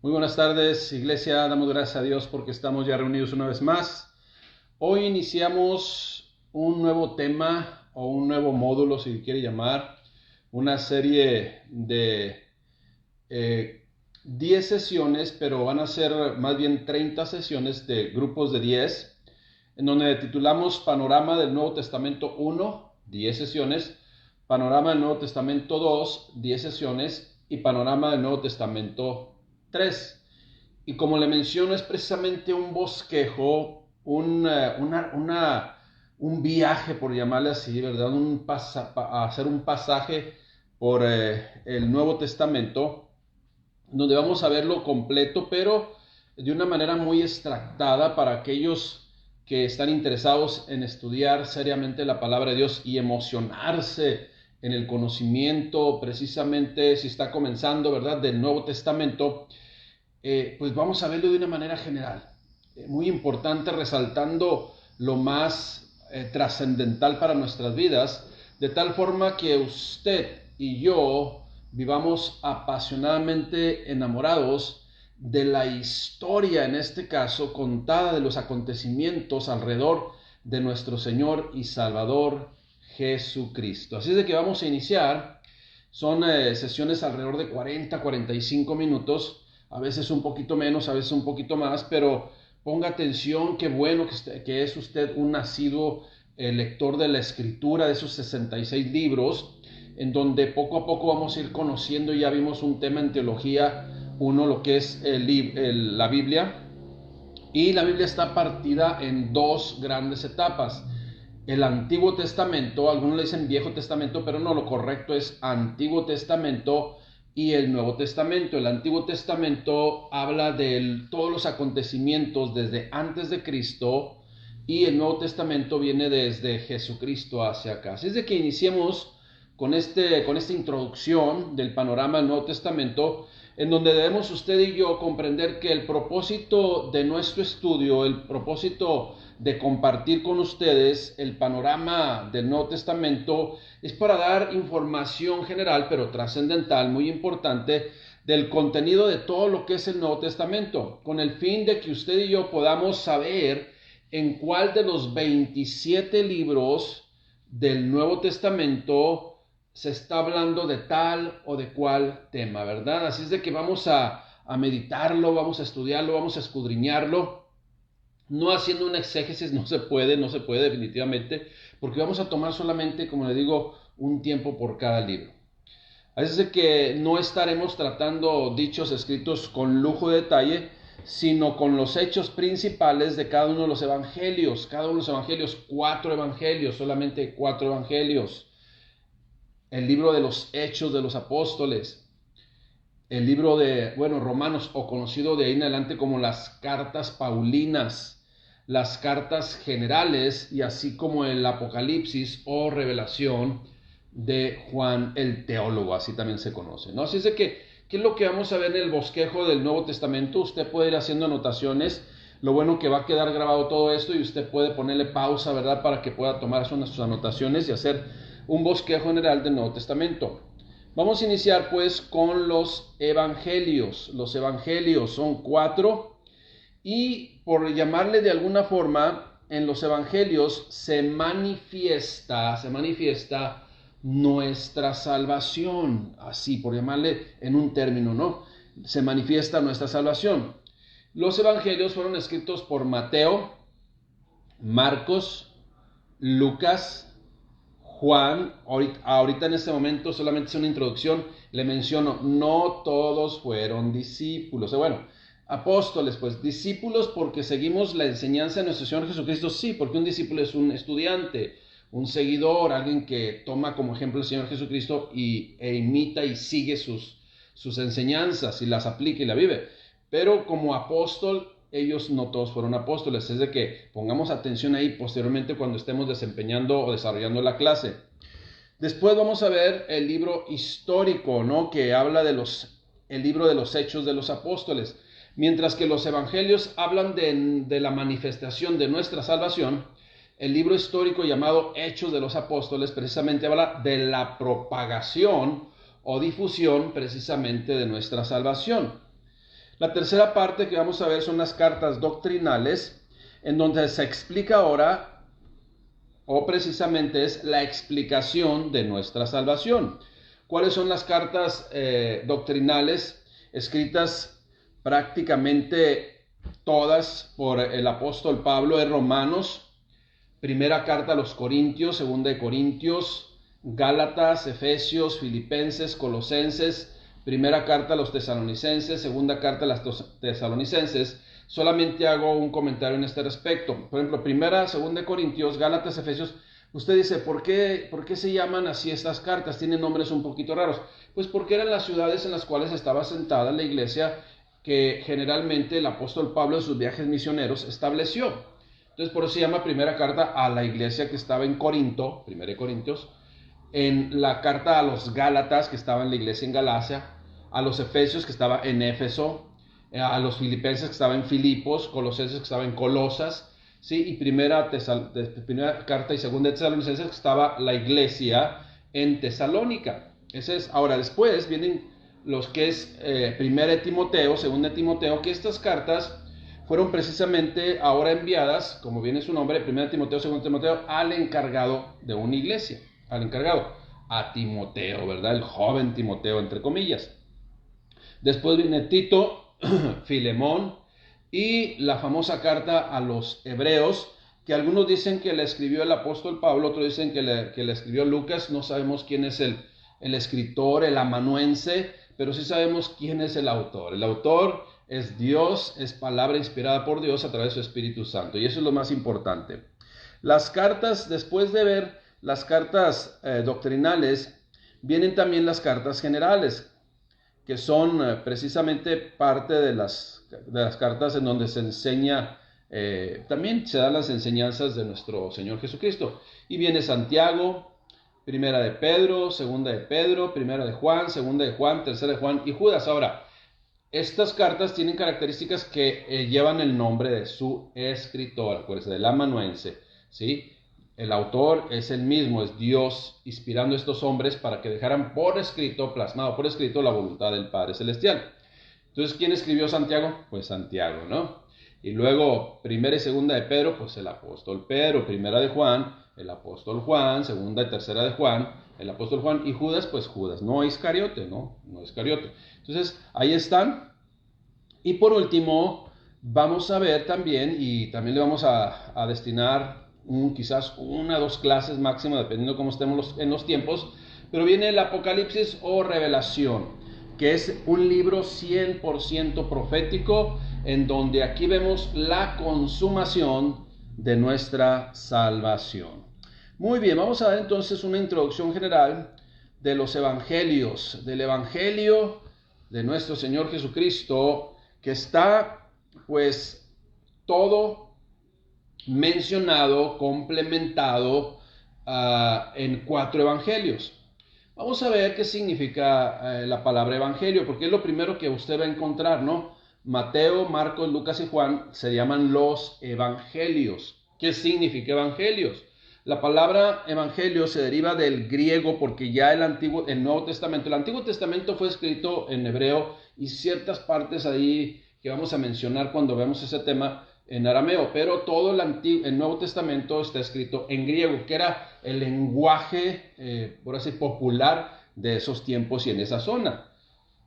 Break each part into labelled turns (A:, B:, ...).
A: Muy buenas tardes, iglesia. Damos gracias a Dios porque estamos ya reunidos una vez más. Hoy iniciamos un nuevo tema o un nuevo módulo, si quiere llamar, una serie de 10 sesiones, pero van a ser más bien 30 sesiones de grupos de 10, en donde titulamos Panorama del Nuevo Testamento 1, 10 sesiones, Panorama del Nuevo Testamento 2, 10 sesiones y Panorama del Nuevo Testamento 3. Y como le menciono, es precisamente un bosquejo, un viaje, por llamarle así, ¿verdad? Hacer un pasaje por el Nuevo Testamento, donde vamos a verlo completo, pero de una manera muy extractada para aquellos que están interesados en estudiar seriamente la palabra de Dios y emocionarse en el conocimiento, precisamente si está comenzando, ¿verdad?, del Nuevo Testamento. Pues vamos a verlo de una manera general, muy importante, resaltando lo más trascendental para nuestras vidas, de tal forma que usted y yo vivamos apasionadamente enamorados de la historia, en este caso, contada de los acontecimientos alrededor de nuestro Señor y Salvador Jesucristo. Así es de que vamos a iniciar. Son sesiones alrededor de 40-45 minutos, a veces un poquito menos, a veces un poquito más, pero ponga atención, qué bueno que es usted un nacido lector de la Escritura, de esos 66 libros, en donde poco a poco vamos a ir conociendo. Ya vimos un tema en teología, uno, lo que es la Biblia, y la Biblia está partida en dos grandes etapas. El Antiguo Testamento, algunos le dicen Viejo Testamento, pero no, lo correcto es Antiguo Testamento y el Nuevo Testamento. El Antiguo Testamento habla de todos los acontecimientos desde antes de Cristo, y el Nuevo Testamento viene desde Jesucristo hacia acá. Así es de que iniciemos con esta introducción del panorama del Nuevo Testamento, en donde debemos usted y yo comprender que el propósito de nuestro estudio, el propósito de compartir con ustedes el panorama del Nuevo Testamento, es para dar información general, pero trascendental, muy importante, del contenido de todo lo que es el Nuevo Testamento, con el fin de que usted y yo podamos saber en cuál de los 27 libros del Nuevo Testamento se está hablando de tal o de cual tema, ¿verdad? Así es de que vamos a meditarlo, vamos a estudiarlo, vamos a escudriñarlo, no haciendo una exégesis. No se puede definitivamente, porque vamos a tomar solamente, como le digo, un tiempo por cada libro. Así es de que no estaremos tratando dichos escritos con lujo de detalle, sino con los hechos principales de cada uno de los evangelios. Cada uno de los evangelios, 4 evangelios, solamente 4 evangelios. El libro de los Hechos de los Apóstoles, el libro de, Romanos, o conocido de ahí en adelante como las cartas paulinas, las cartas generales, y así como el Apocalipsis o Revelación de Juan el Teólogo, así también se conoce, ¿no? Así es de que, ¿qué es lo que vamos a ver en el bosquejo del Nuevo Testamento? Usted puede ir haciendo anotaciones. Lo bueno que va a quedar grabado todo esto, y usted puede ponerle pausa, ¿verdad?, para que pueda tomar sus anotaciones y hacer un bosquejo general del Nuevo Testamento. Vamos a iniciar pues con los evangelios. Los evangelios son 4, y por llamarle de alguna forma, en los evangelios se manifiesta nuestra salvación, así por llamarle en un término, ¿no? Se manifiesta nuestra salvación. Los evangelios fueron escritos por Mateo, Marcos, Lucas, Juan. Ahorita en este momento solamente es una introducción, le menciono, no todos fueron discípulos. Apóstoles, pues discípulos porque seguimos la enseñanza de nuestro Señor Jesucristo, sí, porque un discípulo es un estudiante, un seguidor, alguien que toma como ejemplo al Señor Jesucristo e imita y sigue sus enseñanzas y las aplica y la vive. Pero como apóstol, ellos no todos fueron apóstoles. Es de que pongamos atención ahí posteriormente cuando estemos desempeñando o desarrollando la clase. Después vamos a ver el libro histórico, ¿no?, que habla el libro de los Hechos de los Apóstoles. Mientras que los evangelios hablan de la manifestación de nuestra salvación, el libro histórico llamado Hechos de los Apóstoles precisamente habla de la propagación o difusión precisamente de nuestra salvación. La tercera parte que vamos a ver son las cartas doctrinales, en donde se explica ahora, o precisamente es la explicación de nuestra salvación. ¿Cuáles son las cartas doctrinales escritas prácticamente todas por el apóstol Pablo? Es Romanos, primera carta a los Corintios, segunda de Corintios, Gálatas, Efesios, Filipenses, Colosenses, primera carta a los Tesalonicenses, segunda carta a los Tesalonicenses. Solamente hago un comentario en este respecto. Por ejemplo, primera, segunda de Corintios, Gálatas, Efesios. Usted dice, ¿por qué se llaman así estas cartas? Tienen nombres un poquito raros. Pues porque eran las ciudades en las cuales estaba sentada la iglesia que generalmente el apóstol Pablo en sus viajes misioneros estableció. Entonces por eso se llama primera carta a la iglesia que estaba en Corinto, primera de Corintios, en la carta a los Gálatas que estaba en la iglesia en Galacia, a los Efesios que estaba en Éfeso, a los Filipenses que estaba en Filipos, Colosenses que estaba en Colosas, ¿sí? Y primera carta y segunda de Tesalonicenses que estaba la iglesia en Tesalónica. Ese es. Ahora después vienen los que es primera de Timoteo, segunda de Timoteo, que estas cartas fueron precisamente ahora enviadas, como viene su nombre, primera de Timoteo, segunda de Timoteo, al encargado de una iglesia, al encargado, a Timoteo, ¿verdad? El joven Timoteo, entre comillas. Después viene Tito, Filemón y la famosa carta a los hebreos, que algunos dicen que la escribió el apóstol Pablo, otros dicen que la escribió Lucas. No sabemos quién es el escritor, el amanuense, pero sí sabemos quién es el autor. El autor es Dios, es palabra inspirada por Dios a través de su Espíritu Santo, y eso es lo más importante. Las cartas, después de ver las cartas doctrinales, vienen también las cartas generales, que son precisamente parte de las cartas en donde se enseña, también se dan las enseñanzas de nuestro Señor Jesucristo. Y viene Santiago, primera de Pedro, segunda de Pedro, primera de Juan, segunda de Juan, tercera de Juan y Judas. Ahora, estas cartas tienen características que llevan el nombre de su escritor, acuérdense, del amanuense, ¿sí? El autor es el mismo, es Dios inspirando a estos hombres para que dejaran por escrito, plasmado por escrito, la voluntad del Padre Celestial. Entonces, ¿quién escribió Santiago? Pues Santiago, ¿no? Y luego, primera y segunda de Pedro, pues el apóstol Pedro, primera de Juan, el apóstol Juan, segunda y tercera de Juan, el apóstol Juan, y Judas, pues Judas, no Iscariote, ¿no? No Iscariote. Entonces, ahí están. Y por último, vamos a ver también, y también le vamos a destinar quizás una o dos clases máximo, dependiendo cómo estemos en los tiempos, pero viene el Apocalipsis o Revelación, que es un libro 100% profético, en donde aquí vemos la consumación de nuestra salvación. Muy bien, vamos a ver entonces una introducción general de los evangelios, del evangelio de nuestro Señor Jesucristo, que está pues todo mencionado, complementado en 4 evangelios. Vamos a ver qué significa la palabra evangelio, porque es lo primero que usted va a encontrar, ¿no? Mateo, Marcos, Lucas y Juan se llaman los evangelios. ¿Qué significa evangelios? La palabra evangelio se deriva del griego, porque ya el Nuevo Testamento, el Antiguo Testamento fue escrito en hebreo y ciertas partes ahí que vamos a mencionar cuando vemos ese tema en arameo, pero todo el Nuevo Testamento está escrito en griego, que era el lenguaje, por así popular de esos tiempos y en esa zona.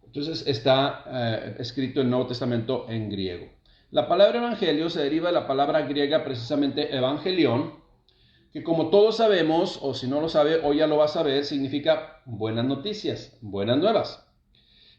A: Entonces está escrito el Nuevo Testamento en griego. La palabra evangelio se deriva de la palabra griega precisamente evangelión, que como todos sabemos, o si no lo sabe, hoy ya lo va a saber, significa buenas noticias, buenas nuevas.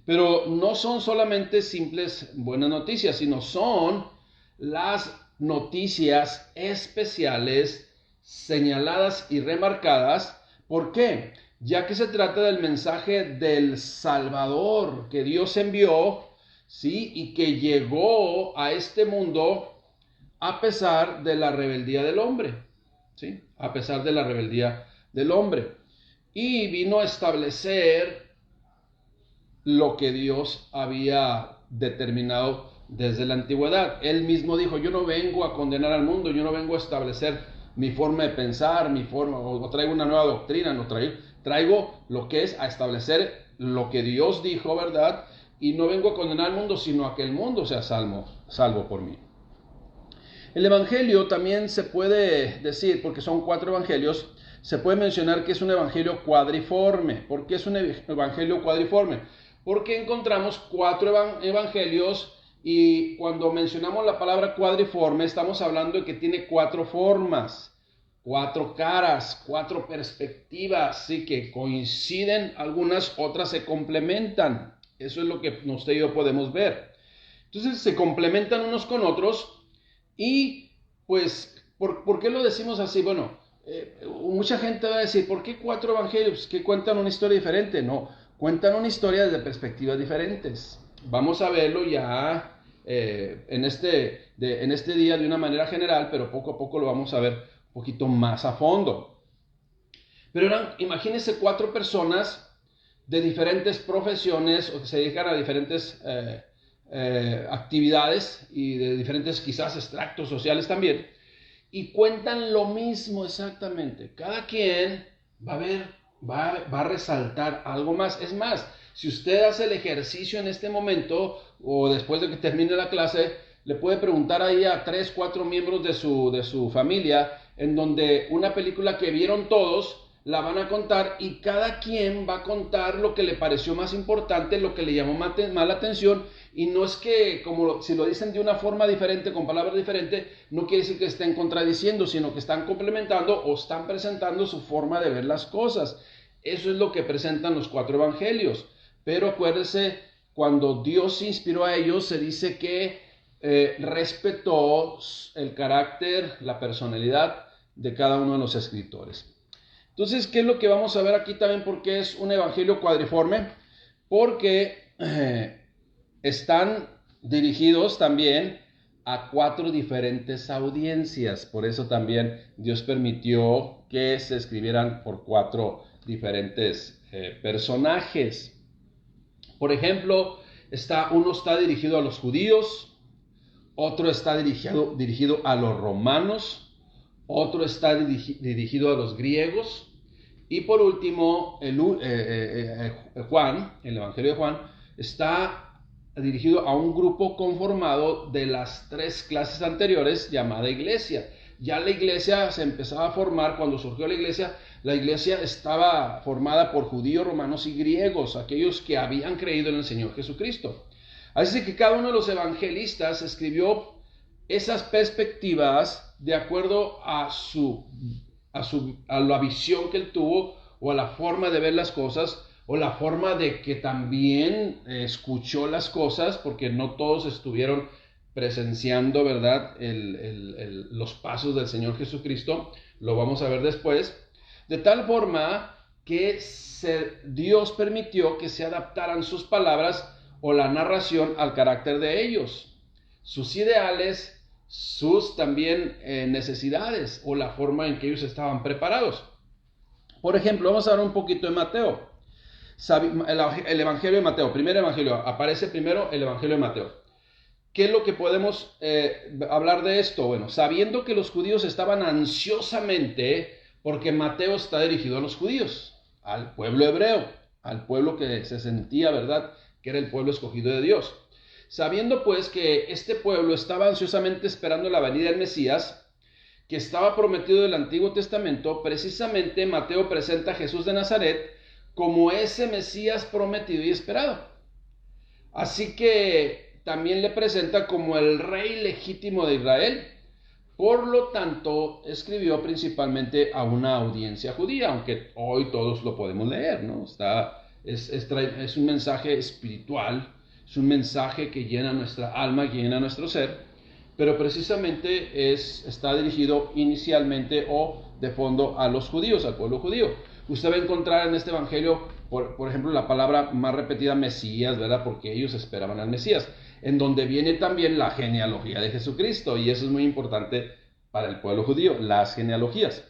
A: Pero no son solamente simples buenas noticias, sino son las noticias especiales, señaladas y remarcadas. ¿Por qué? Ya que se trata del mensaje del Salvador que Dios envió, ¿sí? Y que llegó a este mundo a pesar de la rebeldía del hombre, ¿sí? A pesar de la rebeldía del hombre. Y vino a establecer lo que Dios había determinado desde la antigüedad. Él mismo dijo, yo no vengo a condenar al mundo, yo no vengo a establecer mi forma de pensar, o traigo una nueva doctrina, no traigo lo que es a establecer lo que Dios dijo, ¿verdad? y no vengo a condenar al mundo, sino a que el mundo sea salvo por mí. El evangelio también se puede decir, porque son 4 evangelios, se puede mencionar que es un evangelio cuadriforme. ¿Por qué es un evangelio cuadriforme? Porque encontramos 4 evangelios y cuando mencionamos la palabra cuadriforme estamos hablando de que tiene 4 formas, 4 caras, 4 perspectivas, sí, que coinciden algunas, otras se complementan. Eso es lo que usted y yo podemos ver. Entonces se complementan unos con otros y pues, ¿por qué lo decimos así? Bueno, mucha gente va a decir, ¿por qué 4 evangelios que cuentan una historia diferente? No, cuentan una historia desde perspectivas diferentes. Vamos a verlo ya en este día de una manera general, pero poco a poco lo vamos a ver un poquito más a fondo. Pero imagínense 4 personas de diferentes profesiones o que se dedican a diferentes actividades y de diferentes quizás extractos sociales también, y cuentan lo mismo exactamente. Cada quien va a resaltar algo más. Es más, si usted hace el ejercicio en este momento o después de que termine la clase, le puede preguntar ahí a 3, 4 miembros de su familia, en donde una película que vieron todos la van a contar y cada quien va a contar lo que le pareció más importante, lo que le llamó más la atención. Y no es que, como si lo dicen de una forma diferente, con palabras diferentes, no quiere decir que estén contradiciendo, sino que están complementando o están presentando su forma de ver las cosas. Eso es lo que presentan los 4 evangelios. Pero acuérdese, cuando Dios inspiró a ellos, se dice que respetó el carácter, la personalidad de cada uno de los escritores. Entonces, ¿qué es lo que vamos a ver aquí también? ¿Por qué es un evangelio cuadriforme? Porque están dirigidos también a 4 diferentes audiencias. Por eso también Dios permitió que se escribieran por 4 diferentes personajes. Por ejemplo, uno está dirigido a los judíos, otro está dirigido a los romanos, otro está dirigido a los griegos, y por último, Juan, el Evangelio de Juan, está dirigido a un grupo conformado de las 3 clases anteriores llamada iglesia. Ya la iglesia se empezaba a formar, cuando surgió la iglesia estaba formada por judíos, romanos y griegos, aquellos que habían creído en el Señor Jesucristo. Así que cada uno de los evangelistas escribió esas perspectivas de acuerdo a la visión que él tuvo o a la forma de ver las cosas o la forma de que también escuchó las cosas, porque no todos estuvieron presenciando, ¿verdad?, los pasos del Señor Jesucristo. Lo vamos a ver después. De tal forma que Dios permitió que se adaptaran sus palabras o la narración al carácter de ellos, sus ideales, sus también necesidades o la forma en que ellos estaban preparados. Por ejemplo, vamos a ver un poquito de Mateo. El Evangelio de Mateo, primer Evangelio, aparece primero el Evangelio de Mateo. ¿Qué es lo que podemos hablar de esto? Bueno, sabiendo que los judíos estaban ansiosamente, porque Mateo está dirigido a los judíos, al pueblo hebreo, al pueblo que se sentía, ¿verdad?, que era el pueblo escogido de Dios. Sabiendo pues que este pueblo estaba ansiosamente esperando la venida del Mesías, que estaba prometido del Antiguo Testamento, precisamente Mateo presenta a Jesús de Nazaret como ese Mesías prometido y esperado. Así que también le presenta como el rey legítimo de Israel. Por lo tanto, escribió principalmente a una audiencia judía, aunque hoy todos lo podemos leer, ¿no? Es un mensaje espiritual, es un mensaje que llena nuestra alma, que llena nuestro ser, pero precisamente está dirigido inicialmente o de fondo a los judíos, al pueblo judío. Usted va a encontrar en este evangelio, por ejemplo, la palabra más repetida, Mesías, ¿verdad? Porque ellos esperaban al Mesías, en donde viene también la genealogía de Jesucristo, y eso es muy importante para el pueblo judío, las genealogías.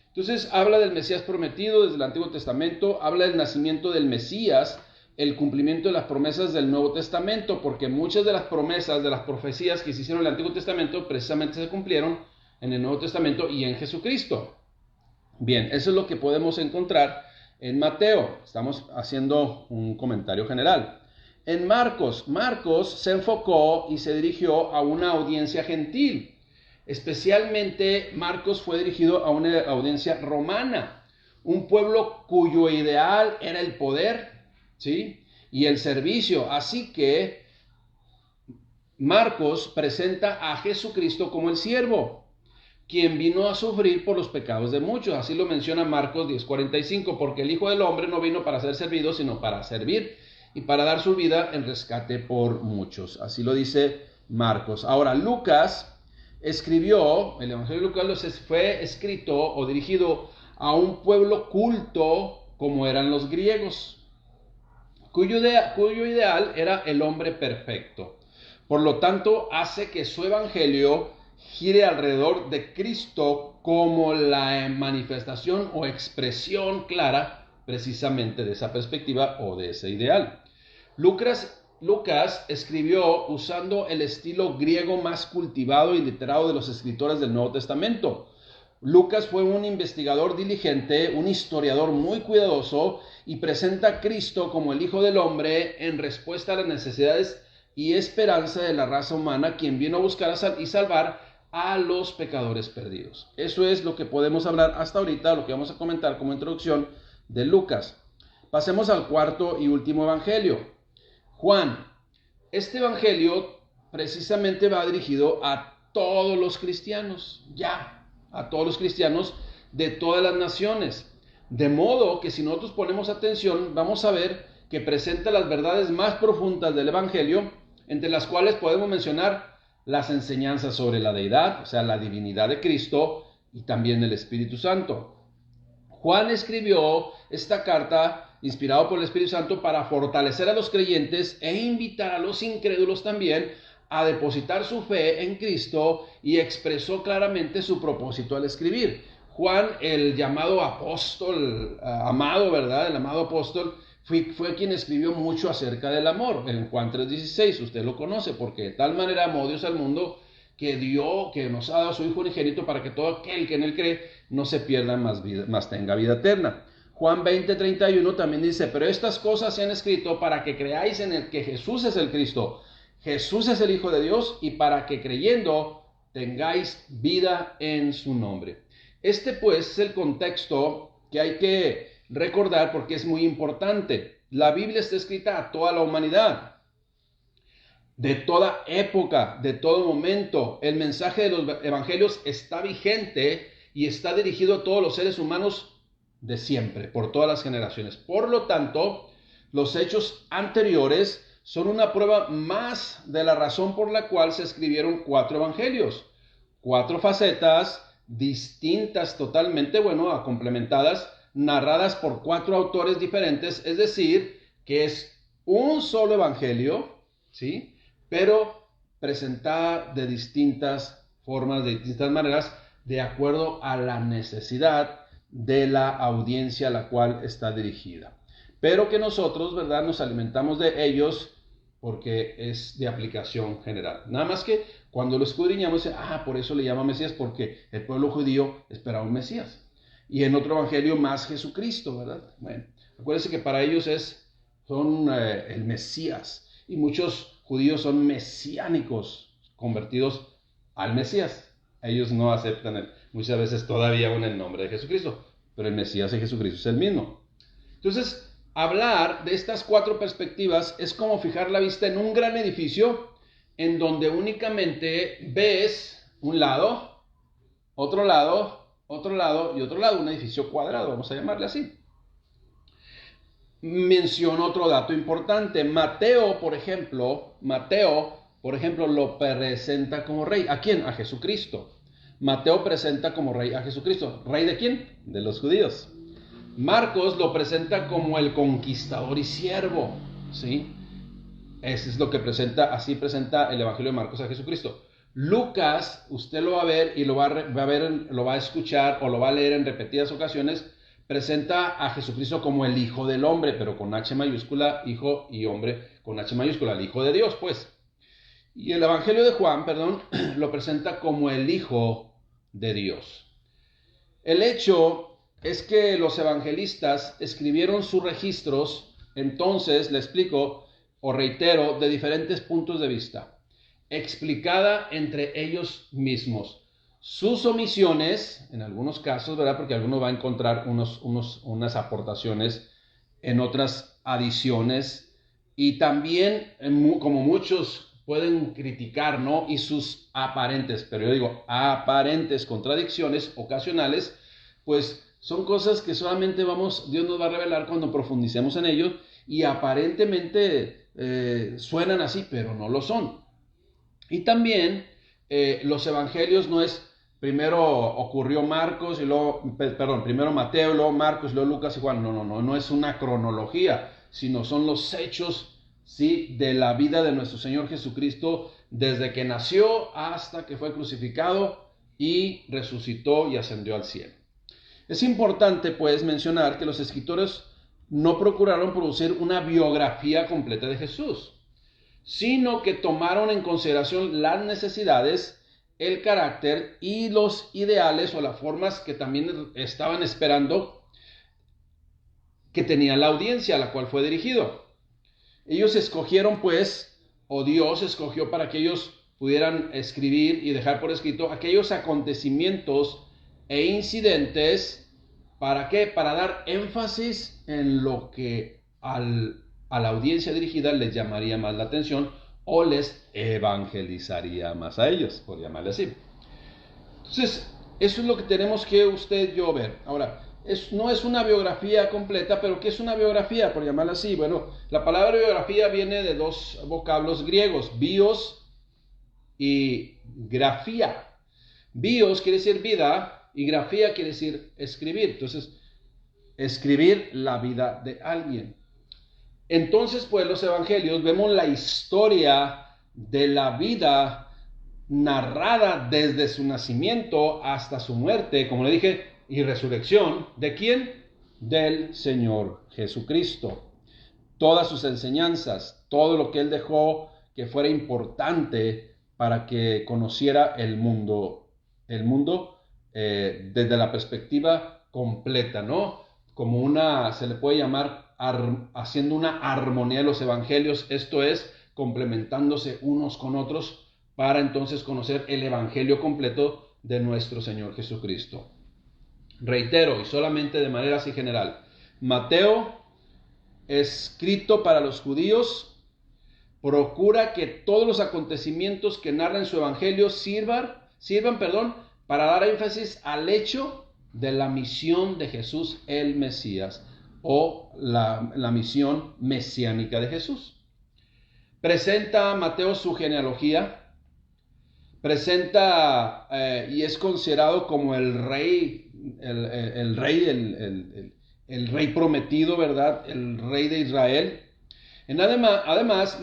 A: Entonces habla del Mesías prometido desde el Antiguo Testamento, habla del nacimiento del Mesías, el cumplimiento de las promesas del Nuevo Testamento, porque muchas de las promesas, de las profecías que se hicieron en el Antiguo Testamento, precisamente se cumplieron en el Nuevo Testamento y en Jesucristo. Bien, eso es lo que podemos encontrar en Mateo. Estamos haciendo un comentario general. En Marcos se enfocó y se dirigió a una audiencia gentil. Especialmente Marcos fue dirigido a una audiencia romana, un pueblo cuyo ideal era el poder, ¿sí? Y el servicio. Así que Marcos presenta a Jesucristo como el siervo, quien vino a sufrir por los pecados de muchos. Así lo menciona Marcos 10:45, porque el Hijo del Hombre no vino para ser servido, sino para servir y para dar su vida en rescate por muchos. Así lo dice Marcos. Ahora, Lucas escribió, el Evangelio de Lucas fue escrito o dirigido a un pueblo culto como eran los griegos, cuyo ideal era el hombre perfecto. Por lo tanto, hace que su evangelio gire alrededor de Cristo como la manifestación o expresión clara precisamente de esa perspectiva o de ese ideal. Lucas escribió usando el estilo griego más cultivado y literado de los escritores del Nuevo Testamento. Lucas fue un investigador diligente, un historiador muy cuidadoso y presenta a Cristo como el Hijo del Hombre en respuesta a las necesidades y esperanza de la raza humana, quien vino a buscar y salvar a los pecadores perdidos. Eso es lo que podemos hablar hasta ahorita, lo que vamos a comentar como introducción de Lucas. Pasemos al cuarto y último evangelio, Juan. Este evangelio precisamente va dirigido a todos los cristianos, a todos los cristianos de todas las naciones. De modo que si nosotros ponemos atención, vamos a ver que presenta las verdades más profundas del evangelio, entre las cuales podemos mencionar las enseñanzas sobre la deidad, o sea, la divinidad de Cristo y también el Espíritu Santo. Juan escribió esta carta inspirado por el Espíritu Santo para fortalecer a los creyentes e invitar a los incrédulos también a depositar su fe en Cristo, y expresó claramente su propósito al escribir. Juan, el llamado apóstol, amado, ¿verdad? El amado apóstol, fue quien escribió mucho acerca del amor. En Juan 3:16, usted lo conoce, porque de tal manera amó Dios al mundo que nos ha dado a su Hijo unigénito para que todo aquel que en él cree no se pierda, mas tenga vida eterna. Juan 20:31 también dice, pero estas cosas se han escrito para que creáis en el que Jesús es el Cristo, Jesús es el Hijo de Dios, y para que creyendo tengáis vida en su nombre. Este pues es el contexto que hay que recordar porque es muy importante. La Biblia está escrita a toda la humanidad, de toda época, de todo momento. El mensaje de los evangelios está vigente y está dirigido a todos los seres humanos de siempre, por todas las generaciones. Por lo tanto, los hechos anteriores son una prueba más de la razón por la cual se escribieron 4 evangelios, 4 facetas distintas totalmente, complementadas, narradas por 4 autores diferentes, es decir, que es un solo evangelio, ¿sí? Pero presentada de distintas formas, de distintas maneras, de acuerdo a la necesidad de la audiencia a la cual está dirigida. Pero que nosotros, ¿verdad?, nos alimentamos de ellos porque es de aplicación general. Nada más que cuando lo escudriñamos, por eso le llama Mesías, porque el pueblo judío esperaba un Mesías. Y en otro evangelio más Jesucristo, ¿verdad? Bueno, acuérdense que para ellos son el Mesías. Y muchos judíos son mesiánicos, convertidos al Mesías. Ellos no aceptan muchas veces todavía aún el nombre de Jesucristo, pero el Mesías de Jesucristo es el mismo. Entonces, hablar de estas 4 perspectivas es como fijar la vista en un gran edificio en donde únicamente ves un lado, otro lado y otro lado, un edificio cuadrado, vamos a llamarle así. Menciono otro dato importante. Mateo, por ejemplo, lo presenta como rey. ¿A quién? A Jesucristo. Mateo presenta como rey a Jesucristo. ¿Rey de quién? De los judíos. Marcos lo presenta como el conquistador y siervo, ¿sí? Eso es lo que así presenta el Evangelio de Marcos a Jesucristo. Lucas, usted lo va a ver y lo va a escuchar o lo va a leer en repetidas ocasiones, presenta a Jesucristo como el Hijo del Hombre, pero con H mayúscula, Hijo y Hombre con H mayúscula, el Hijo de Dios, pues. Y el Evangelio de Juan, lo presenta como el Hijo de Dios. El hecho es que los evangelistas escribieron sus registros, entonces, le explico, o reitero, de diferentes puntos de vista, explicada entre ellos mismos. Sus omisiones, en algunos casos, ¿verdad? Porque alguno va a encontrar unas aportaciones en otras adiciones, y también, como muchos pueden criticar, ¿no? Y sus aparentes, pero yo digo, aparentes contradicciones ocasionales, pues son cosas que solamente Dios nos va a revelar cuando profundicemos en ellos, y aparentemente suenan así, pero no lo son. Y también los evangelios no es primero ocurrió Marcos y luego, perdón, primero Mateo, luego Marcos, luego Lucas y Juan. No es una cronología, sino son los hechos, ¿sí?, de la vida de nuestro Señor Jesucristo desde que nació hasta que fue crucificado y resucitó y ascendió al cielo. Es importante, pues, mencionar que los escritores no procuraron producir una biografía completa de Jesús, sino que tomaron en consideración las necesidades, el carácter y los ideales o las formas que también estaban esperando que tenía la audiencia a la cual fue dirigido. Ellos escogieron, pues, o Dios escogió para que ellos pudieran escribir y dejar por escrito aquellos acontecimientos e incidentes. ¿Para qué? Para dar énfasis en lo que a la audiencia dirigida les llamaría más la atención o les evangelizaría más a ellos, por llamarle así. Entonces, eso es lo que tenemos que usted y yo ver. Ahora, no es una biografía completa, pero ¿qué es una biografía, por llamarla así? Bueno, la palabra biografía viene de dos vocablos griegos, bios y grafía. Bios quiere decir vida y grafía quiere decir escribir. Entonces, escribir la vida de alguien. Entonces, pues los evangelios vemos la historia de la vida narrada desde su nacimiento hasta su muerte, como le dije, y resurrección. ¿De quién? Del Señor Jesucristo. Todas sus enseñanzas, todo lo que Él dejó que fuera importante para que conociera el mundo desde la perspectiva completa, ¿no? Como se le puede llamar haciendo una armonía de los evangelios, esto es, complementándose unos con otros para entonces conocer el evangelio completo de nuestro Señor Jesucristo. Reitero, y solamente de manera así general, Mateo, escrito para los judíos, procura que todos los acontecimientos que narra en su evangelio sirvan, para dar énfasis al hecho de la misión de Jesús el Mesías, o la misión mesiánica de Jesús. Presenta Mateo su genealogía, presenta y es considerado como el rey prometido, ¿verdad? El rey de Israel. Además,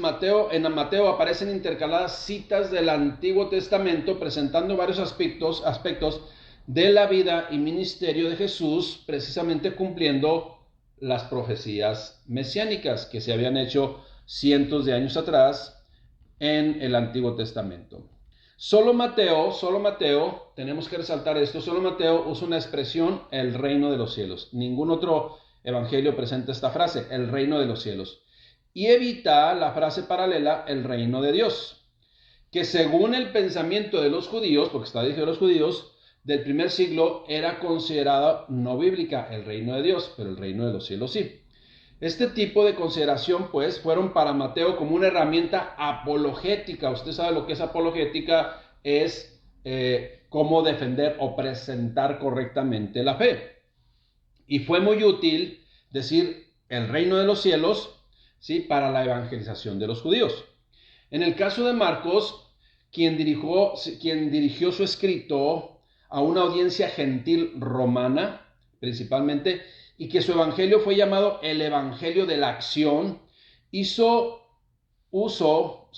A: en Mateo aparecen intercaladas citas del Antiguo Testamento presentando varios aspectos de la vida y ministerio de Jesús, precisamente cumpliendo las profecías mesiánicas que se habían hecho cientos de años atrás en el Antiguo Testamento. Solo Mateo, tenemos que resaltar esto, solo Mateo usa una expresión, el reino de los cielos. Ningún otro evangelio presenta esta frase, el reino de los cielos. Y evita la frase paralela, el reino de Dios, que según el pensamiento de los judíos, porque está dirigido a los judíos, del primer siglo era considerada no bíblica el reino de Dios, pero el reino de los cielos sí. Este tipo de consideración, pues, fueron para Mateo como una herramienta apologética. Usted sabe lo que es apologética, es cómo defender o presentar correctamente la fe. Y fue muy útil decir el reino de los cielos, ¿sí?, para la evangelización de los judíos. En el caso de Marcos, quien dirigió su escrito a una audiencia gentil romana, principalmente, y que su evangelio fue llamado el evangelio de la acción,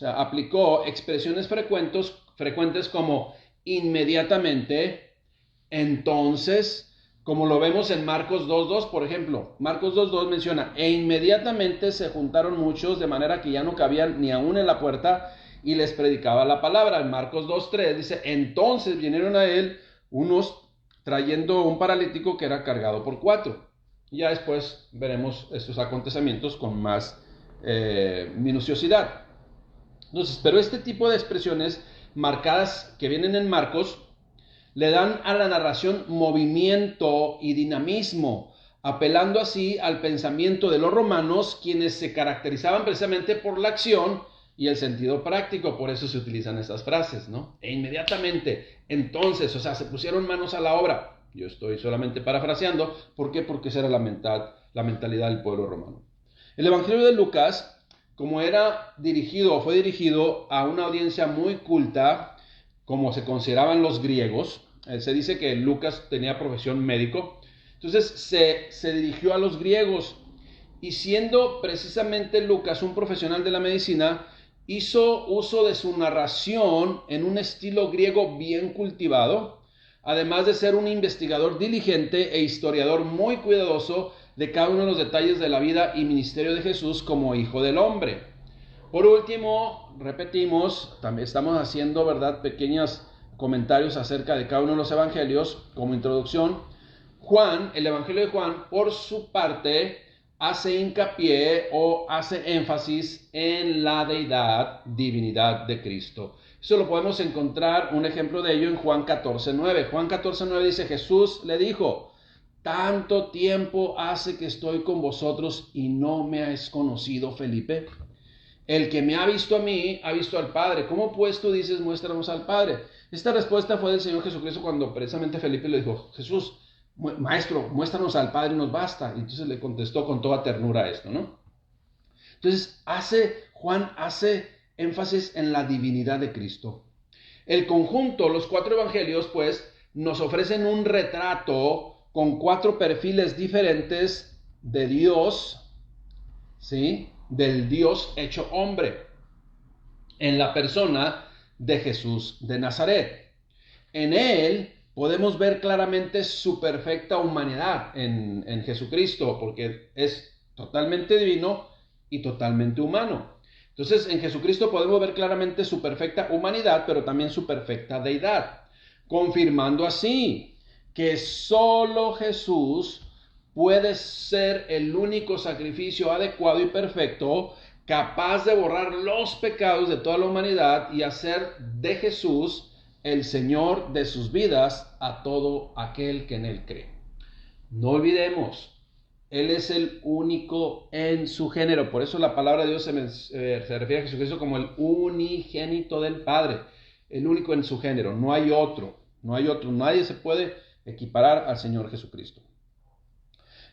A: aplicó expresiones frecuentes como inmediatamente, entonces, como lo vemos en Marcos 2.2, por ejemplo. Marcos 2.2 menciona, e inmediatamente se juntaron muchos, de manera que ya no cabían ni aún en la puerta, y les predicaba la palabra. En Marcos 2.3 dice, entonces vinieron a él unos trayendo un paralítico que era cargado por 4. Ya después veremos estos acontecimientos con más minuciosidad. Entonces, pero este tipo de expresiones marcadas que vienen en Marcos le dan a la narración movimiento y dinamismo, apelando así al pensamiento de los romanos, quienes se caracterizaban precisamente por la acción y el sentido práctico. Por eso se utilizan esas frases, ¿no? E inmediatamente, entonces, o sea, se pusieron manos a la obra. Yo estoy solamente parafraseando. ¿Por qué? Porque esa era la mentalidad del pueblo romano. El Evangelio de Lucas, como era dirigido o fue dirigido a una audiencia muy culta, como se consideraban los griegos, se dice que Lucas tenía profesión médico, entonces se dirigió a los griegos, y siendo precisamente Lucas un profesional de la medicina, hizo uso de su narración en un estilo griego bien cultivado, además de ser un investigador diligente e historiador muy cuidadoso de cada uno de los detalles de la vida y ministerio de Jesús como Hijo del Hombre. Por último, repetimos, también estamos haciendo, ¿verdad?, pequeños comentarios acerca de cada uno de los evangelios como introducción. Juan, el Evangelio de Juan, por su parte, hace hincapié o hace énfasis en la deidad, divinidad de Cristo. Eso lo podemos encontrar, un ejemplo de ello en Juan 14:9. Juan 14:9 dice: Jesús le dijo: tanto tiempo hace que estoy con vosotros y no me has conocido, Felipe. El que me ha visto a mí, ha visto al Padre. ¿Cómo pues tú dices, muéstranos al Padre? Esta respuesta fue del Señor Jesucristo cuando precisamente Felipe le dijo: Jesús, Maestro, muéstranos al Padre y nos basta. Y entonces le contestó con toda ternura esto, ¿no? Entonces Juan hace énfasis en la divinidad de Cristo. El conjunto, los 4 evangelios, pues, nos ofrecen un retrato con 4 perfiles diferentes de Dios, ¿sí?, del Dios hecho hombre, en la persona de Jesús de Nazaret. En él podemos ver claramente su perfecta humanidad en Jesucristo, porque es totalmente divino y totalmente humano. Entonces, en Jesucristo podemos ver claramente su perfecta humanidad, pero también su perfecta deidad, confirmando así que solo Jesús puede ser el único sacrificio adecuado y perfecto, capaz de borrar los pecados de toda la humanidad y hacer de Jesús el Señor de sus vidas a todo aquel que en Él cree. No olvidemos, Él es el único en su género. Por eso la palabra de Dios se refiere a Jesucristo como el unigénito del Padre, el único en su género. No hay otro, nadie se puede equiparar al Señor Jesucristo.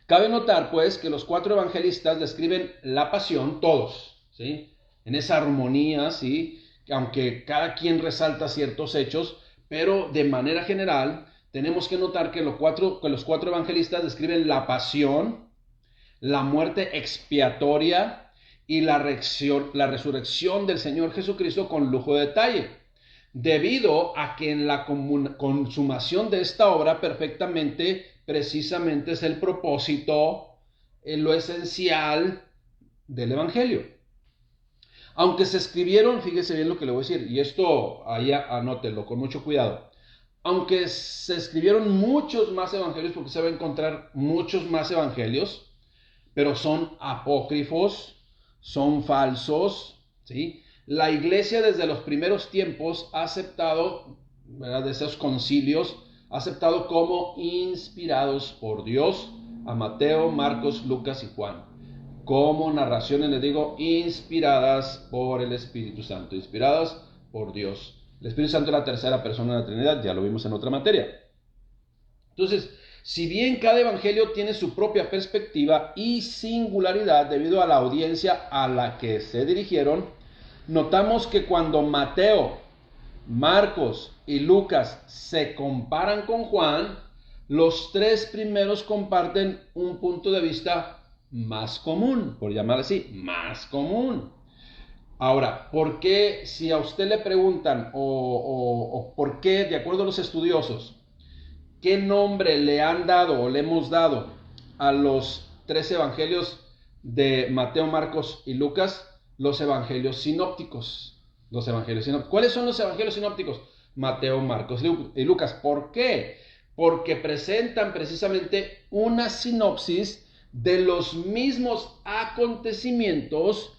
A: Cabe notar, pues, que los 4 evangelistas describen la pasión, todos, ¿sí?, en esa armonía, ¿sí?, aunque cada quien resalta ciertos hechos, pero de manera general tenemos que notar que los cuatro evangelistas describen la pasión, la muerte expiatoria y la resurrección del Señor Jesucristo con lujo de detalle, debido a que en la consumación de esta obra perfectamente, precisamente es el propósito, lo esencial del Evangelio. Aunque se escribieron, fíjese bien lo que le voy a decir, y esto allá anótelo con mucho cuidado. Aunque se escribieron muchos más evangelios, porque se va a encontrar muchos más evangelios, pero son apócrifos, son falsos, ¿sí? La iglesia desde los primeros tiempos ha aceptado, ¿verdad?, de esos concilios, ha aceptado como inspirados por Dios a Mateo, Marcos, Lucas y Juan. Como narraciones, les digo, inspiradas por el Espíritu Santo, inspiradas por Dios. El Espíritu Santo es la tercera persona de la Trinidad, ya lo vimos en otra materia. Entonces, si bien cada evangelio tiene su propia perspectiva y singularidad debido a la audiencia a la que se dirigieron, notamos que cuando Mateo, Marcos y Lucas se comparan con Juan, los 3 primeros comparten un punto de vista más común, por llamarlo así, más común. Ahora, ¿por qué, si a usted le preguntan, o por qué, de acuerdo a los estudiosos, qué nombre le han dado o le hemos dado a los 3 evangelios de Mateo, Marcos y Lucas? Los evangelios sinópticos. ¿Cuáles son los evangelios sinópticos? Mateo, Marcos y Lucas. ¿Por qué? Porque presentan precisamente una sinopsis de los mismos acontecimientos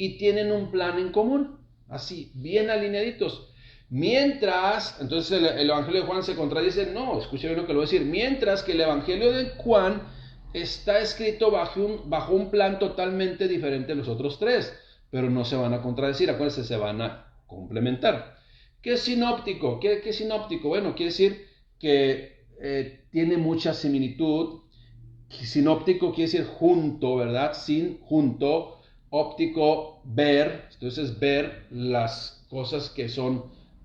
A: y tienen un plan en común, así, bien alineaditos. Mientras, entonces el Evangelio de Juan se contradice, no, escuchen lo que lo voy a decir, mientras que el Evangelio de Juan está escrito bajo un plan totalmente diferente de los otros tres, pero no se van a contradecir, acuérdense, se van a complementar. ¿Qué es sinóptico? ¿Qué es sinóptico? Bueno, quiere decir que tiene mucha similitud. Sinóptico quiere decir junto, ¿verdad? Junto. Óptico, ver. Entonces, ver las cosas que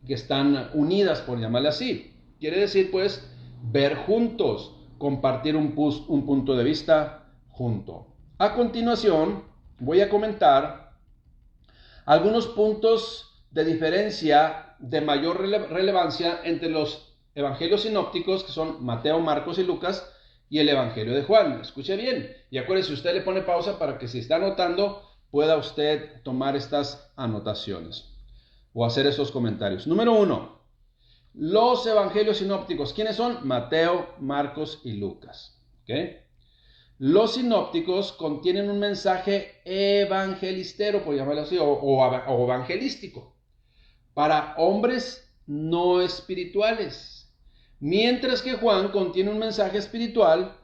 A: están unidas, por llamarle así. Quiere decir, pues, ver juntos, compartir un punto de vista junto. A continuación, voy a comentar algunos puntos de diferencia de mayor relevancia entre los evangelios sinópticos, que son Mateo, Marcos y Lucas, y el Evangelio de Juan. Escuche bien, y acuérdese, usted le pone pausa para que si está anotando, pueda usted tomar estas anotaciones o hacer estos comentarios. Número 1. Los evangelios sinópticos. ¿Quiénes son? Mateo, Marcos y Lucas. ¿Okay? Los sinópticos contienen un mensaje evangelistero, por llamarlo así, o evangelístico, para hombres no espirituales, mientras que Juan contiene un mensaje espiritual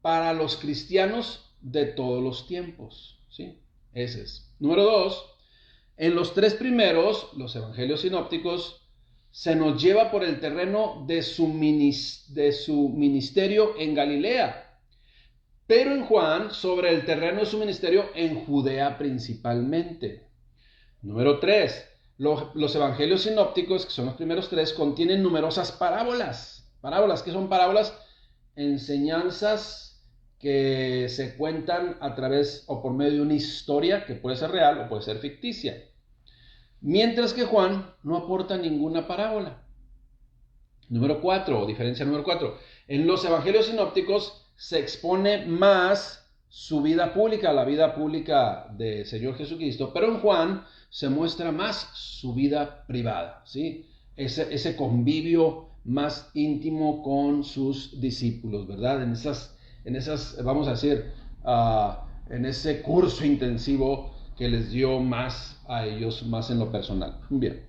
A: para los cristianos de todos los tiempos. ¿Sí? Ese es. Número 2. En los tres primeros, los evangelios sinópticos, se nos lleva por el terreno de su ministerio en Galilea, pero en Juan sobre el terreno de su ministerio en Judea principalmente. Número 3. Los evangelios sinópticos, que son los primeros tres, contienen numerosas parábolas. ¿Parábolas? ¿Qué son parábolas? Enseñanzas que se cuentan a través o por medio de una historia que puede ser real o puede ser ficticia. Mientras que Juan no aporta ninguna parábola. Número 4, diferencia número 4. En los evangelios sinópticos se expone más su vida pública, la vida pública del Señor Jesucristo, pero en Juan se muestra más su vida privada, ¿sí? Ese convivio más íntimo con sus discípulos, ¿verdad? En esas vamos a decir, en ese curso intensivo que les dio más a ellos, más en lo personal. Bien.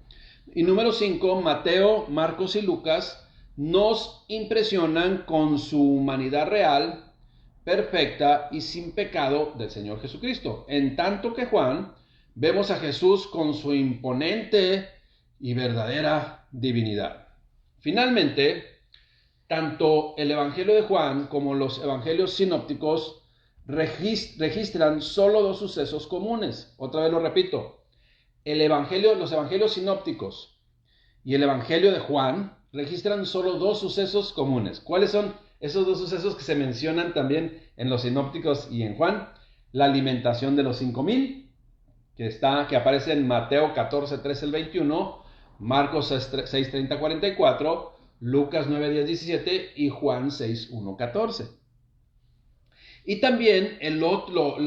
A: Y número 5, Mateo, Marcos y Lucas nos impresionan con su humanidad real, perfecta y sin pecado del Señor Jesucristo. En tanto que Juan, vemos a Jesús con su imponente y verdadera divinidad. Finalmente, tanto el Evangelio de Juan como los evangelios sinópticos registran solo dos sucesos comunes. Otra vez lo repito, los evangelios sinópticos y el Evangelio de Juan registran solo dos sucesos comunes. ¿Cuáles son esos dos sucesos que se mencionan también en los sinópticos y en Juan? La alimentación de los 5,000, que aparece en Mateo 14, 13 al 21, Marcos 6, 30, 44, Lucas 9, 10, 17 y Juan 6, 1, 14. Y también el otro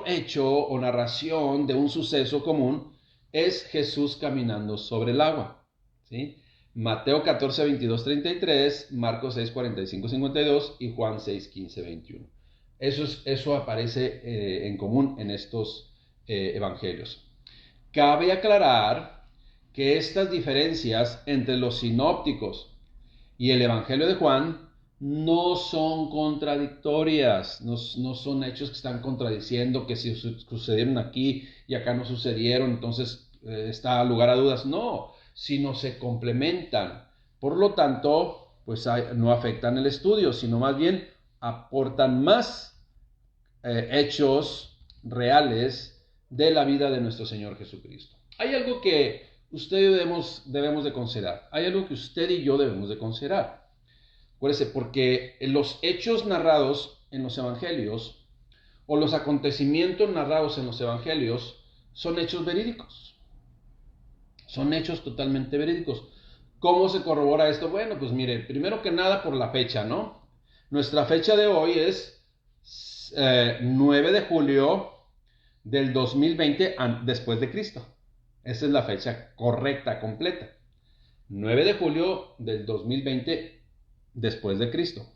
A: hecho o narración de un suceso común es Jesús caminando sobre el agua. ¿Sí? Mateo 14, 22, 33, Marcos 6, 45, 52 y Juan 6, 15, 21. Eso aparece en común en estos evangelios. Cabe aclarar que estas diferencias entre los sinópticos y el Evangelio de Juan no son contradictorias, no son hechos que están contradiciendo, que si sucedieron aquí y acá no sucedieron, entonces está lugar a dudas, no, sino se complementan. Por lo tanto, pues no afectan el estudio, sino más bien aportan más hechos reales de la vida de nuestro Señor Jesucristo. Hay algo que usted y yo debemos de considerar, hay algo que usted y yo debemos de considerar. Acuérdese, porque los hechos narrados en los evangelios o los acontecimientos narrados en los evangelios son hechos verídicos. Son hechos totalmente verídicos. ¿Cómo se corrobora esto? Bueno, pues mire, primero que nada por la fecha, ¿no? Nuestra fecha de hoy es 9 de julio del 2020 después de Cristo. Esa es la fecha correcta, completa. 9 de julio del 2020 después de Cristo.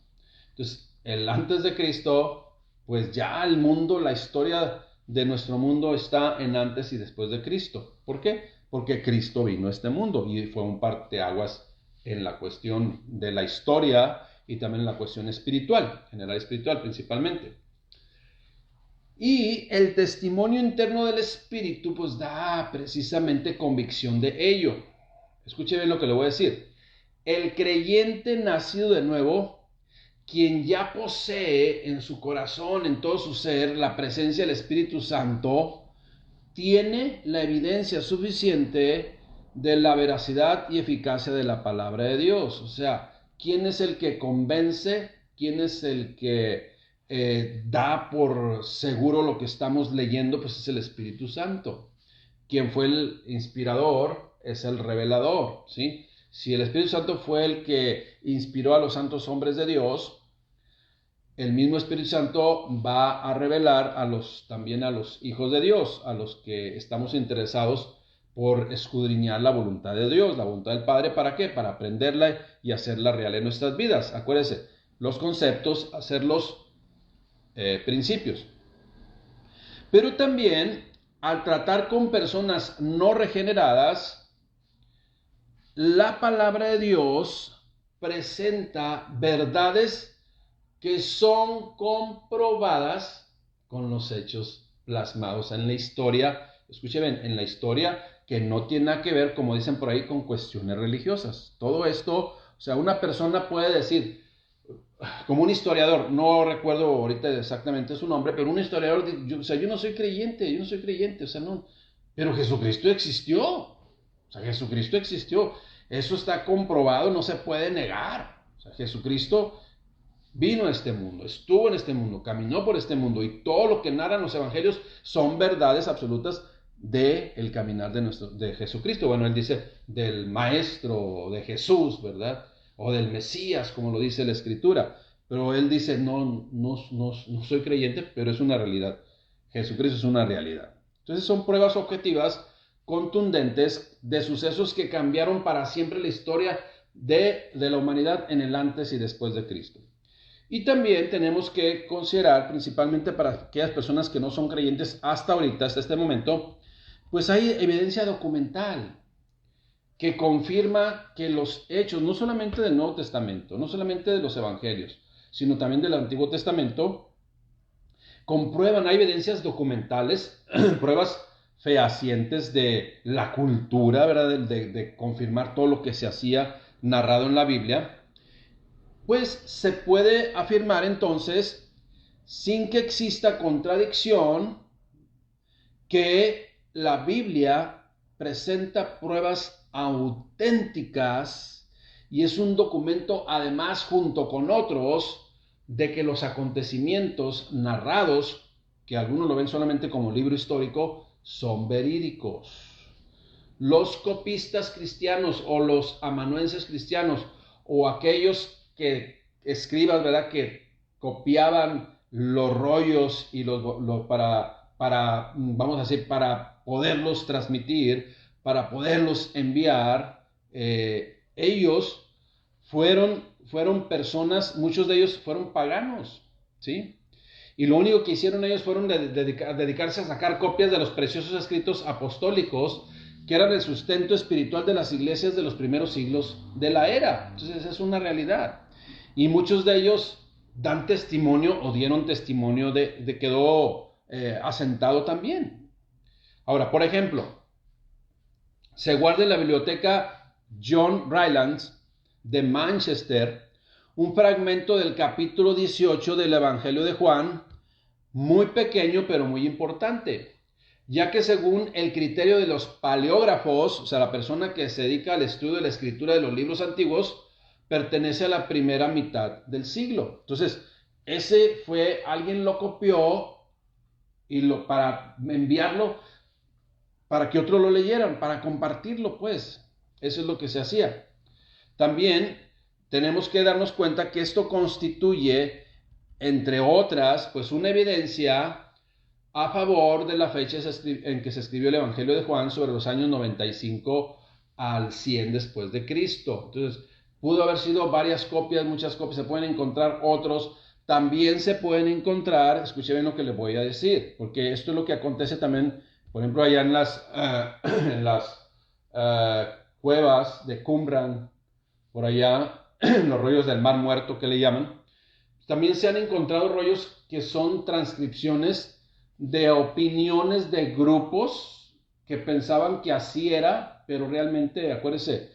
A: Entonces, el antes de Cristo, pues ya el mundo, la historia de nuestro mundo está en antes y después de Cristo. ¿Por qué? Porque Cristo vino a este mundo y fue un parteaguas en la cuestión de la historia y también en la cuestión espiritual, general espiritual principalmente. Y el testimonio interno del Espíritu pues da precisamente convicción de ello. Escuche bien lo que le voy a decir. El creyente nacido de nuevo, quien ya posee en su corazón, en todo su ser, la presencia del Espíritu Santo, tiene la evidencia suficiente de la veracidad y eficacia de la palabra de Dios. O sea, ¿quién es el que convence? ¿Quién es el que da por seguro lo que estamos leyendo? Pues es el Espíritu Santo. Quien fue el inspirador es el revelador, ¿sí? Si el Espíritu Santo fue el que inspiró a los santos hombres de Dios, el mismo Espíritu Santo va a revelar también a los hijos de Dios, a los que estamos interesados por escudriñar la voluntad de Dios, la voluntad del Padre. ¿Para qué? Para aprenderla y hacerla real en nuestras vidas. Acuérdense, los conceptos, hacer los principios. Pero también, al tratar con personas no regeneradas, la palabra de Dios presenta verdades que son comprobadas con los hechos plasmados en la historia. Escuchen bien, en la historia, que no tiene nada que ver, como dicen por ahí, con cuestiones religiosas. Todo esto, o sea, una persona puede decir, como un historiador, no recuerdo ahorita exactamente su nombre, pero un historiador, yo no soy creyente, o sea, no, pero Jesucristo existió, o sea, Jesucristo existió, eso está comprobado, no se puede negar, o sea, Jesucristo vino a este mundo, estuvo en este mundo, caminó por este mundo, y todo lo que narran los evangelios son verdades absolutas del caminar de Jesucristo. Bueno, él dice del Maestro, de Jesús, ¿verdad? O del Mesías, como lo dice la Escritura. Pero él dice, no soy creyente, pero es una realidad. Jesucristo es una realidad. Entonces son pruebas objetivas, contundentes, de sucesos que cambiaron para siempre la historia de la humanidad en el antes y después de Cristo. Y también tenemos que considerar, principalmente para aquellas personas que no son creyentes hasta ahorita, hasta este momento, pues hay evidencia documental que confirma que los hechos, no solamente del Nuevo Testamento, no solamente de los Evangelios, sino también del Antiguo Testamento, comprueban, hay evidencias documentales, pruebas fehacientes de la cultura, ¿verdad? De confirmar todo lo que se hacía narrado en la Biblia. Pues se puede afirmar entonces, sin que exista contradicción, que la Biblia presenta pruebas auténticas y es un documento, además, junto con otros, de que los acontecimientos narrados, que algunos lo ven solamente como libro histórico, son verídicos. Los copistas cristianos o los amanuenses cristianos o aquellos escribas, ¿verdad?, que copiaban los rollos y vamos a decir, para poderlos transmitir, para poderlos enviar, ellos fueron personas, muchos de ellos fueron paganos, ¿sí? Y lo único que hicieron ellos fueron dedicarse a sacar copias de los preciosos escritos apostólicos, que eran el sustento espiritual de las iglesias de los primeros siglos de la era. Entonces esa es una realidad. Y muchos de ellos dan testimonio o dieron testimonio de quedó asentado también. Ahora, por ejemplo, se guarda en la biblioteca John Rylands de Manchester un fragmento del capítulo 18 del Evangelio de Juan, muy pequeño pero muy importante, ya que según el criterio de los paleógrafos, o sea, la persona que se dedica al estudio de la escritura de los libros antiguos, pertenece a la primera mitad del siglo. Entonces, alguien lo copió para enviarlo, para que otros lo leyeran, para compartirlo, pues. Eso es lo que se hacía. También tenemos que darnos cuenta que esto constituye, entre otras, pues una evidencia a favor de la fecha en que se escribió el Evangelio de Juan, sobre los años 95 al 100 después de Cristo. Entonces, pudo haber sido varias copias, muchas copias, se pueden encontrar otros también se pueden encontrar, escuchen bien lo que les voy a decir, porque esto es lo que acontece también, por ejemplo, allá en las cuevas de Qumran, por allá, los rollos del Mar Muerto que le llaman. También se han encontrado rollos que son transcripciones de opiniones de grupos que pensaban que así era, pero realmente, acuérdese,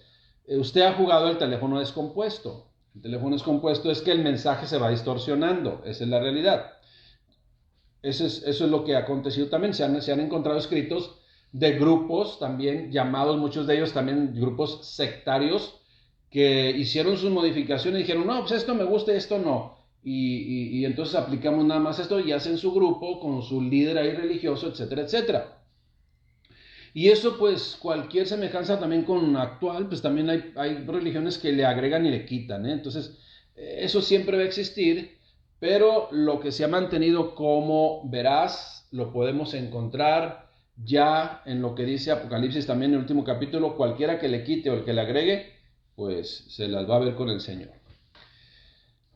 A: usted ha jugado el teléfono descompuesto. El teléfono descompuesto es que el mensaje se va distorsionando, esa es la realidad. Eso es lo que ha acontecido también. Se han encontrado escritos de grupos también llamados, muchos de ellos también grupos sectarios, que hicieron sus modificaciones y dijeron, no, pues esto me gusta y esto no. Y entonces aplicamos nada más esto y hacen su grupo con su líder ahí religioso, etcétera, etcétera. Y eso pues cualquier semejanza también con actual, pues también hay religiones que le agregan y le quitan, ¿eh? Entonces eso siempre va a existir, pero lo que se ha mantenido como veraz lo podemos encontrar ya en lo que dice Apocalipsis también en el último capítulo, cualquiera que le quite o el que le agregue, pues se las va a ver con el Señor.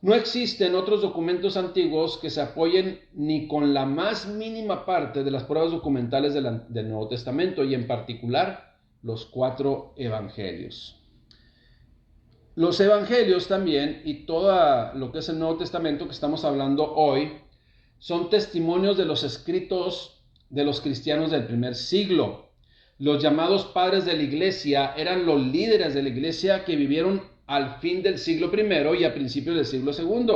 A: No existen otros documentos antiguos que se apoyen ni con la más mínima parte de las pruebas documentales del Nuevo Testamento y en particular los 4 evangelios. Los evangelios también y todo lo que es el Nuevo Testamento que estamos hablando hoy son testimonios de los escritos de los cristianos del primer siglo. Los llamados padres de la iglesia eran los líderes de la iglesia que vivieron al fin del siglo I y a principios del siglo II,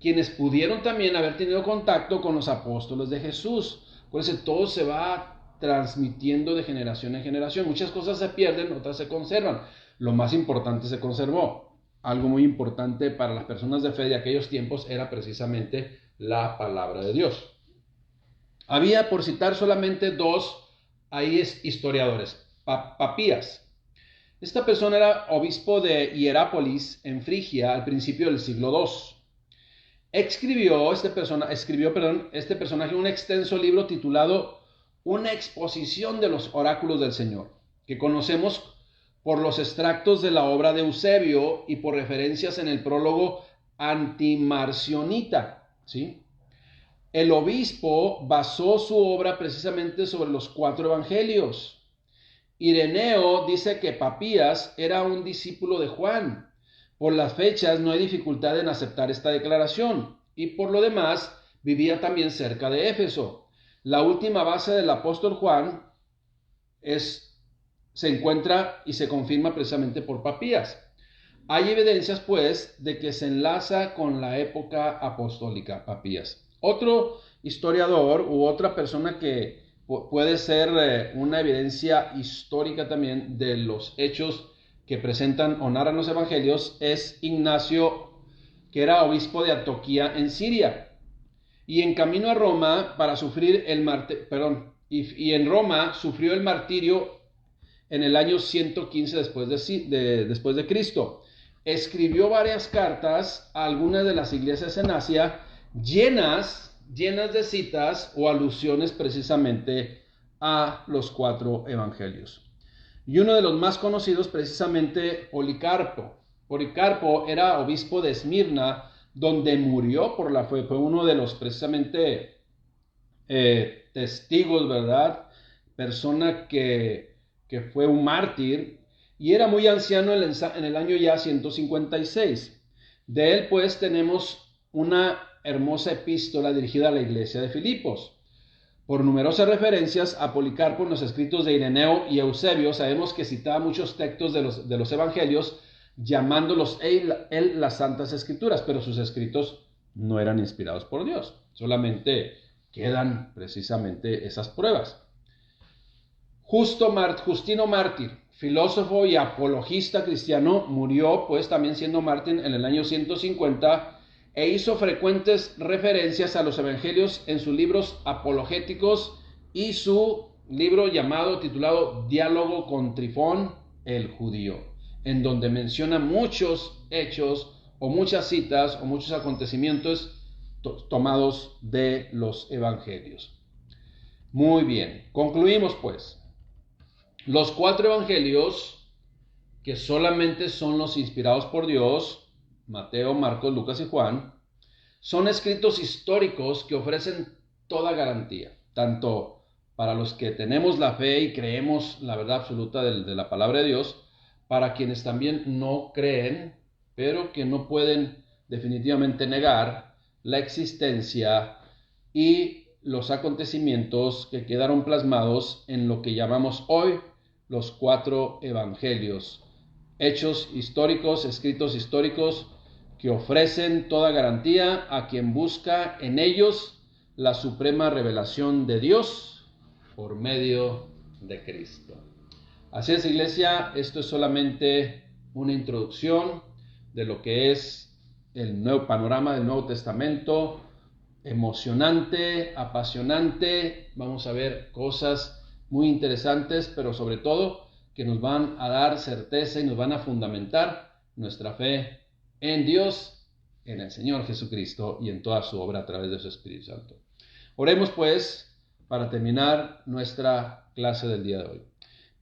A: quienes pudieron también haber tenido contacto con los apóstoles de Jesús. Por eso todo se va transmitiendo de generación en generación. Muchas cosas se pierden, otras se conservan. Lo más importante se conservó. Algo muy importante para las personas de fe de aquellos tiempos era precisamente la palabra de Dios. Había, por citar solamente 2 historiadores, Papías. Esta persona era obispo de Hierápolis, en Frigia, al principio del siglo II. Escribió este personaje un extenso libro titulado Una exposición de los oráculos del Señor, que conocemos por los extractos de la obra de Eusebio y por referencias en el prólogo antimarcionita, ¿sí? El obispo basó su obra precisamente sobre los 4 evangelios. Ireneo dice que Papías era un discípulo de Juan. Por las fechas no hay dificultad en aceptar esta declaración y por lo demás vivía también cerca de Éfeso. La última base del apóstol Juan se encuentra y se confirma precisamente por Papías. Hay evidencias pues de que se enlaza con la época apostólica, Papías. Otro historiador u otra persona que puede ser una evidencia histórica también de los hechos que presentan o narran los evangelios es Ignacio, que era obispo de Antioquía en Siria. Y en camino a Roma para sufrir y en Roma sufrió el martirio en el año 115 después de Cristo. Escribió varias cartas a algunas de las iglesias en Asia llenas de citas o alusiones precisamente a los 4 evangelios. Y uno de los más conocidos precisamente Policarpo. Policarpo era obispo de Esmirna, donde murió por la fe. Fue uno de los precisamente testigos, ¿verdad? Persona que fue un mártir y era muy anciano en el año ya 156. De él pues tenemos una hermosa epístola dirigida a la iglesia de Filipos. Por numerosas referencias a Policarpo en los escritos de Ireneo y Eusebio, sabemos que citaba muchos textos de los evangelios, llamándolos él las Santas Escrituras, pero sus escritos no eran inspirados por Dios. Solamente quedan precisamente esas pruebas. Justino Mártir, filósofo y apologista cristiano, murió pues también siendo mártir en el año 150 e hizo frecuentes referencias a los evangelios en sus libros apologéticos y su libro titulado Diálogo con Trifón el Judío, en donde menciona muchos hechos o muchas citas o muchos acontecimientos tomados de los evangelios. Muy bien, concluimos pues. Los 4 evangelios, que solamente son los inspirados por Dios, Mateo, Marcos, Lucas y Juan, Son escritos históricos que ofrecen toda garantía, tanto para los que tenemos la fe y creemos la verdad absoluta de la palabra de Dios, para quienes también no creen, pero que no pueden definitivamente negar la existencia y los acontecimientos que quedaron plasmados en lo que llamamos hoy los 4 evangelios. Hechos históricos, escritos históricos que ofrecen toda garantía a quien busca en ellos la suprema revelación de Dios por medio de Cristo. Así es, iglesia, esto es solamente una introducción de lo que es el nuevo panorama del Nuevo Testamento, emocionante, apasionante. Vamos a ver cosas muy interesantes, pero sobre todo que nos van a dar certeza y nos van a fundamentar nuestra fe en Dios, en el Señor Jesucristo y en toda su obra a través de su Espíritu Santo. Oremos pues para terminar nuestra clase del día de hoy.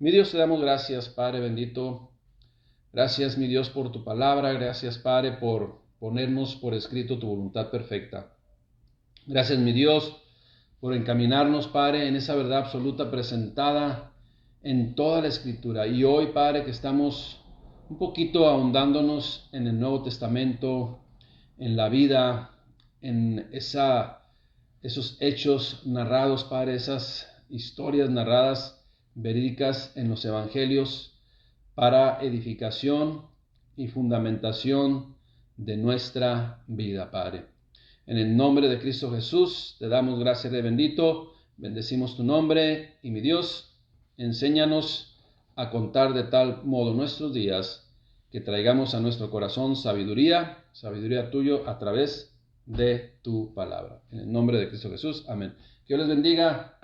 A: Mi Dios, te damos gracias, Padre bendito. Gracias, mi Dios, por tu palabra. Gracias, Padre, por ponernos por escrito tu voluntad perfecta. Gracias, mi Dios, por encaminarnos, Padre, en esa verdad absoluta presentada en toda la Escritura. Y hoy, Padre, que estamos un poquito ahondándonos en el Nuevo Testamento, en la vida, en esos hechos narrados, Padre, esas historias narradas, verídicas en los Evangelios, para edificación y fundamentación de nuestra vida, Padre. En el nombre de Cristo Jesús, te damos gracias, Rey bendito, bendecimos tu nombre y mi Dios, enséñanos a contar de tal modo nuestros días que traigamos a nuestro corazón sabiduría tuyo a través de tu palabra. En el nombre de Cristo Jesús, amén. Que Dios les bendiga.